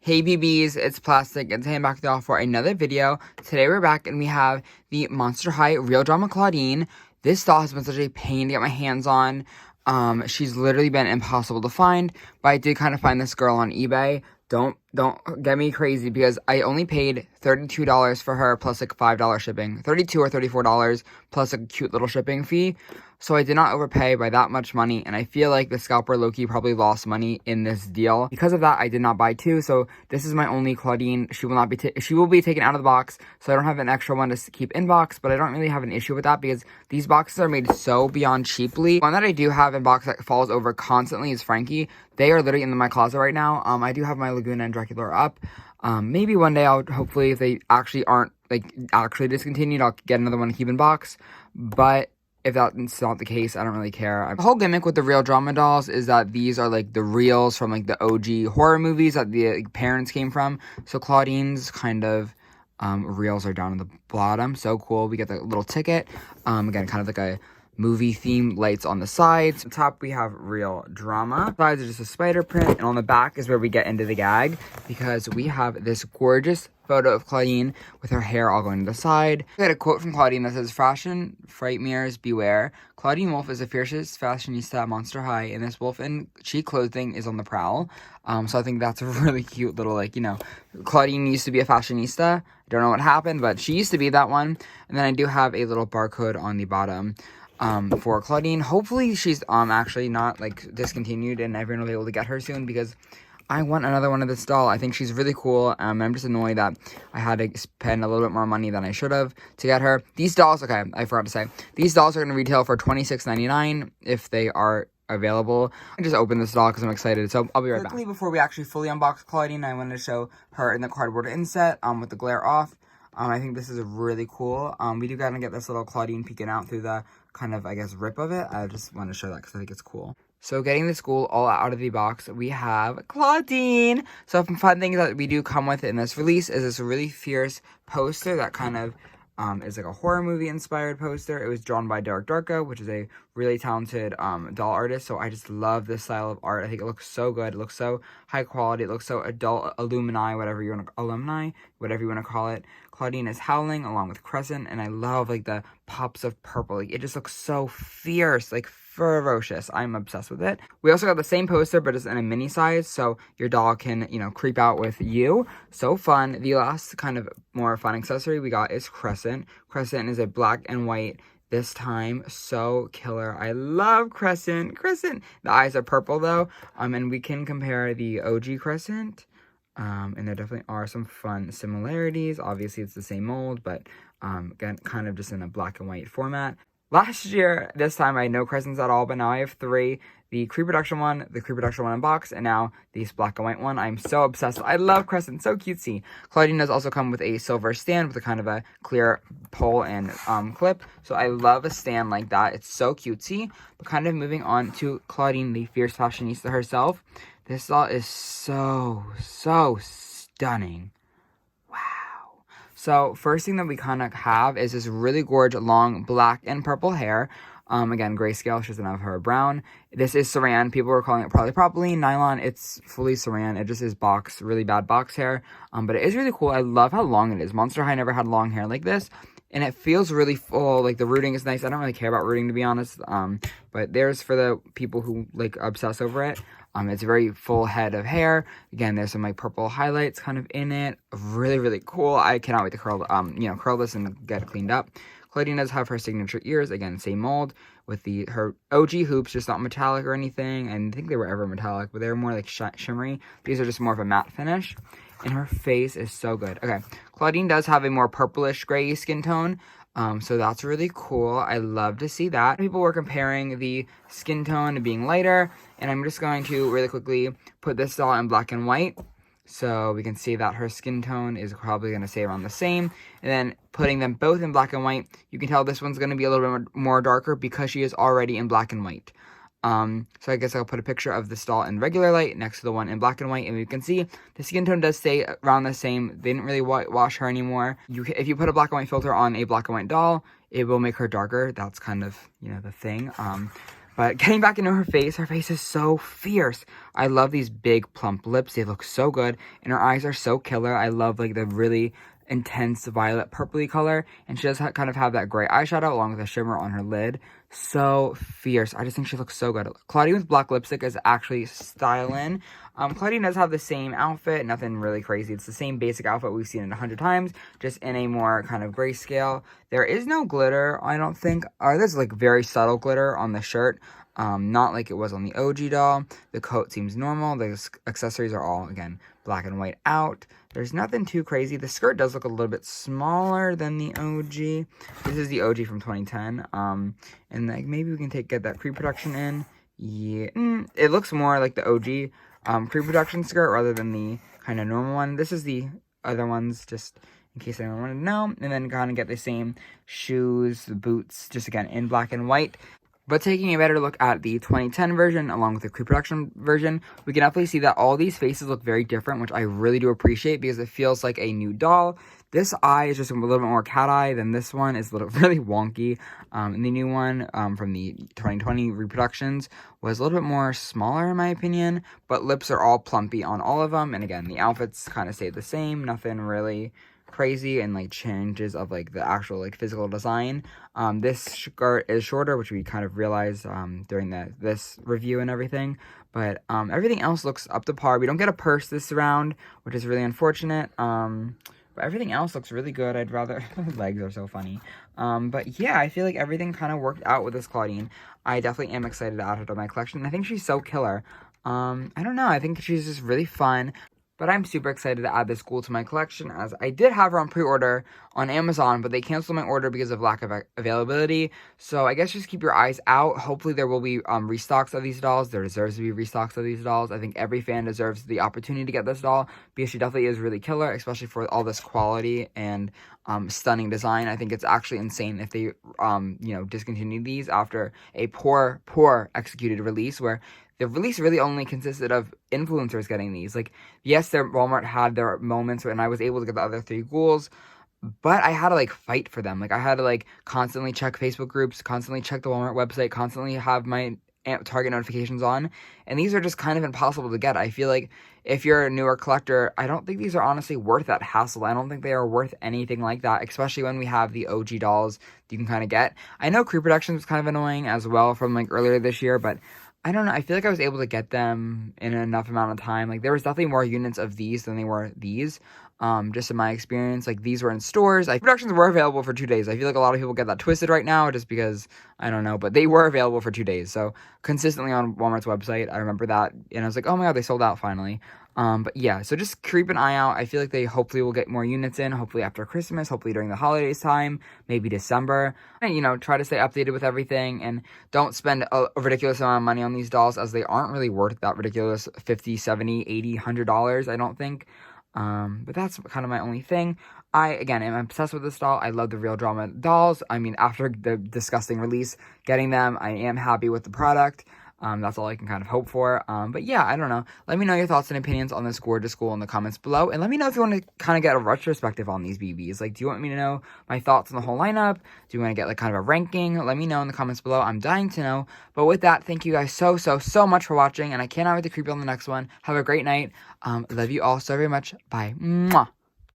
Hey BBs, it's Plastic, and today I'm back with y'all for another video. Today we're back and we have the Monster High Real Drama Clawdeen. This doll has been such a pain to get my hands on. She's literally been impossible to find, but I did kind of find this girl on eBay. Don't get me crazy because I only paid $32 for her plus like $5 shipping. $32 or $34 plus a cute little shipping fee. So I did not overpay by that much money, and I feel like the scalper Loki probably lost money in this deal. Because of that, I did not buy two, so this is my only Clawdeen. She will be taken out of the box, so I don't have an extra one to keep in box, but I don't really have an issue with that because these boxes are made so beyond cheaply. One that I do have in box that falls over constantly is Frankie. They are literally in my closet right now. I do have my Laguna and Dracula up. Maybe one day I'll, hopefully, if they actually aren't, actually discontinued, I'll get another one to keep in box, but if that's not the case, I don't really care. The whole gimmick with the real drama dolls is that these are like the reals from like the OG horror movies that the parents came from. So Clawdeen's kind of reels are down at the bottom. So cool. We get the little ticket. Again, kind of like a movie theme, lights on the sides. On top we have real drama. Sides are just a spider print, and on the back is where we get into the gag because we have this gorgeous photo of Clawdeen with her hair all going to the side. I got a quote from Clawdeen that says, "Fashion fright mirrors beware. Clawdeen Wolf is the fiercest fashionista at Monster High, and this wolf in cheap clothing is on the prowl." So I think that's a really cute little, Clawdeen used to be a fashionista. I don't know what happened, but she used to be that one. And then I do have a little barcode on the bottom for Clawdeen. Hopefully she's actually not discontinued and everyone will be able to get her soon because I want another one of this doll. I think she's really cool. I'm just annoyed that I had to spend a little bit more money than I should have to get her. These dolls, okay, I forgot to say, these dolls are going to retail for $26.99 if they are available. I just opened this doll because I'm excited, so I'll be right back. Quickly, before we actually fully unbox Clawdeen, I wanted to show her in the cardboard inset with the glare off. I think this is really cool. We do kind of get this little Clawdeen peeking out through the kind of, I guess, rip of it. I just want to show that because I think it's cool. So getting the school all out of the box, we have Clawdeen. So some fun things that we do come with in this release is this really fierce poster that kind of is like a horror movie inspired poster. It was drawn by Derek Darko, which is a really talented doll artist. So I just love this style of art. I think it looks so good. It looks so high quality. It looks so adult, whatever you want to call it. Clawdeen is howling along with Crescent, and I love the pops of purple. It just looks so fierce, ferocious. I'm obsessed with it. We also got the same poster, but it's in a mini size, so your doll can, creep out with you. So fun. The last kind of more fun accessory we got is Crescent. Crescent is a black and white this time. So killer. I love Crescent. The eyes are purple though. And we can compare the OG Crescent. And there definitely are some fun similarities. Obviously, it's the same mold, but again, kind of just in a black and white format. Last year, this time, I had no Crescents at all, but now I have three. The Creeproduction one, the Creeproduction one in box, and now this black and white one. I'm so obsessed. I love Crescent. So cutesy. Clawdeen does also come with a silver stand with a kind of a clear pole and clip. So I love a stand like that. It's so cutesy. But kind of moving on to Clawdeen, the fierce fashionista herself. This doll is so stunning. Wow. So first thing that we kind of have is this really gorgeous long black and purple hair. Again, grayscale. She doesn't have her brown. This is saran. People were calling it propylene nylon. It's fully saran. It just is really bad box hair. But it is really cool. I love how long it is. Monster High never had long hair like this. And it feels really full. The rooting is nice. I don't really care about rooting, to be honest. But there's for the people who obsess over it. It's a very full head of hair. Again, there's some purple highlights kind of in it. Really cool. I cannot wait to curl this and get it cleaned up. Clawdeen does have her signature ears. Again, same mold with her OG hoops, just not metallic or anything. I didn't think they were ever metallic, but they were more shimmery. These are just more of a matte finish. And her face is so good. Okay, Clawdeen does have a more purplish gray skin tone. So that's really cool. I love to see that. People were comparing the skin tone to being lighter, and I'm just going to really quickly put this doll in black and white. So we can see that her skin tone is probably going to stay around the same. And then putting them both in black and white, you can tell this one's going to be a little bit more darker because she is already in black and white. So I guess I'll put a picture of this doll in regular light next to the one in black and white, and you can see the skin tone does stay around the same. They didn't really wash her anymore. If you put a black and white filter on a black and white doll, it will make her darker. That's kind of, the thing. But getting back into her face is so fierce. I love these big plump lips. They look so good. And her eyes are so killer. I love like the really intense violet purpley color. And she does kind of have that gray eyeshadow along with a shimmer on her lid. So fierce. I just think she looks so good. Claudine with black lipstick is actually styling. Claudine does have the same outfit. Nothing really crazy. It's the same basic outfit we've seen it 100 times. Just in a more kind of grayscale. There is no glitter, I don't think. There's like very subtle glitter on the shirt. Not like it was on the OG doll. The coat seems normal. The accessories are all, again, black and white out. There's nothing too crazy. The skirt does look a little bit smaller than the OG. This is the OG from 2010. And like maybe we can get that pre-production in. Yeah, it looks more like the OG pre-production skirt rather than the kind of normal one. This is the other ones, just in case anyone wanted to know. And then kind of get the same shoes, the boots, just again in black and white. But taking a better look at the 2010 version along with the pre-production version, we can definitely see that all these faces look very different, which I really do appreciate because it feels like a new doll. This eye is just a little bit more cat eye than this one. It's really wonky. And the new one from the 2020 reproductions was a little bit more smaller in my opinion, but lips are all plumpy on all of them. And again, the outfits kind of stayed the same. Nothing really crazy and like changes of like the actual like physical design. This skirt is shorter, which we kind of realized during this review and everything, but everything else looks up to par. We don't get a purse this round, which is really unfortunate. But everything else looks really good. I'd rather legs are so funny. But yeah, I feel like everything kind of worked out with this Claudine. I definitely am excited to add her to my collection. I think she's so killer. I don't know, I think she's just really fun. But I'm super excited to add this ghoul to my collection, as I did have her on pre-order on Amazon, but they canceled my order because of lack of availability. So I guess just keep your eyes out. Hopefully there will be restocks of these dolls. There deserves to be restocks of these dolls. I think every fan deserves the opportunity to get this doll because she definitely is really killer, especially for all this quality and stunning design. I think it's actually insane if they, discontinue these after a poor executed release where the release really only consisted of influencers getting these. Like, yes, Walmart had their moments when I was able to get the other 3 ghouls, but I had to, like, fight for them. Like, I had to, like, constantly check Facebook groups, constantly check the Walmart website, constantly have my Target notifications on, and these are just kind of impossible to get. I feel like if you're a newer collector, I don't think these are honestly worth that hassle. I don't think they are worth anything like that, especially when we have the OG dolls you can kind of get. I know pre-production was kind of annoying as well from, like, earlier this year, but I don't know, I feel like I was able to get them in enough amount of time. Like, there was definitely more units of these than they were these, just in my experience. Like, these were in stores. Productions were available for 2 days. I feel like a lot of people get that twisted right now just because, I don't know, but they were available for 2 days. So, consistently on Walmart's website, I remember that, and I was like, oh my god, they sold out finally. But yeah, so just keep an eye out. I feel like they hopefully will get more units in, hopefully after Christmas, hopefully during the holidays time, maybe December. And, try to stay updated with everything and don't spend a ridiculous amount of money on these dolls, as they aren't really worth that ridiculous $50, $70, $80, $100, I don't think. But that's kind of my only thing. I, again, am obsessed with this doll. I love the Real Drama dolls. I mean, after the disgusting release, getting them, I am happy with the product. That's all I can kind of hope for. But yeah, I don't know. Let me know your thoughts and opinions on this gorgeous ghoul in the comments below. And let me know if you want to kind of get a retrospective on these BBs. Like, do you want me to know my thoughts on the whole lineup? Do you want to get, like, kind of a ranking? Let me know in the comments below. I'm dying to know. But with that, thank you guys so much for watching. And I cannot wait to creep you on the next one. Have a great night. Love you all so very much. Bye. Mwah.